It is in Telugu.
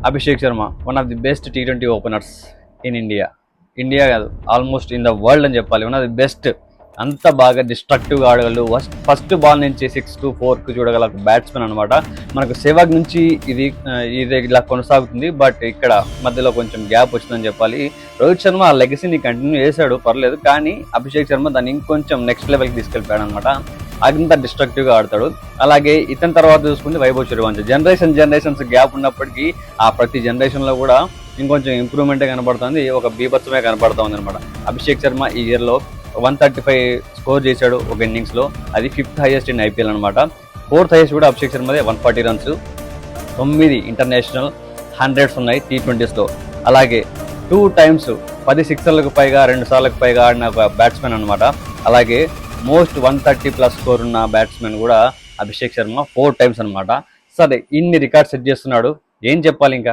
Abhishek Sharma one of the best T20 openers in India కాదు ఆల్మోస్ట్ ఇన్ ద వరల్డ్ అని చెప్పాలి. One of the best. అంత బాగా డిస్ట్రక్టివ్గా ఆడగలరు. ఫస్ట్ బాల్ నుంచి 6 to 4 చూడగల బ్యాట్స్మెన్ అనమాట. మనకు సెహ్వాగ్ నుంచి ఇది ఇలా కొనసాగుతుంది. బట్ ఇక్కడ మధ్యలో కొంచెం గ్యాప్ వచ్చిందని చెప్పాలి. రోహిత్ శర్మ ఆ లెగసీని కంటిన్యూ చేశాడు, పర్లేదు. కానీ అభిషేక్ శర్మ దాన్ని ఇంకొంచెం నెక్స్ట్ లెవెల్కి తీసుకెళ్ళిపోయాడు అనమాట. అంత డిస్ట్రక్టివ్గా ఆడతాడు. అలాగే ఇతని తర్వాత చూసుకుంటే వైభవ్ సూర్యవంశీ. జనరేషన్స్ గ్యాప్ ఉన్నప్పటికీ ఆ ప్రతి జనరేషన్లో కూడా ఇంకొంచెం ఇంప్రూవ్మెంటే కనబడుతుంది, ఒక బీభత్సమే కనబడుతుంది అనమాట. అభిషేక్ శర్మ ఈ ఇయర్లో 135 స్కోర్ చేశాడు ఒక ఇన్నింగ్స్లో. అది 5th హైయెస్ట్ ఇన్ IPL అనమాట. 4th హైయెస్ట్ కూడా అభిషేక్ శర్మదే, 140 రన్స్. 9 ఇంటర్నేషనల్ 100s ఉన్నాయి T20స్లో. అలాగే 2 times 10 సిక్సర్లకు పైగా 2 సార్లకు పైగా ఆడిన ఒక బ్యాట్స్మెన్ అనమాట. అలాగే మోస్ట్ 130+ స్కోర్ ఉన్న బ్యాట్స్మెన్ కూడా అభిషేక్ శర్మ 4 times అనమాట. సరే, ఇన్ని రికార్డ్స్ సెట్ చేస్తున్నాడు, ఏం చెప్పాలి ఇంకా.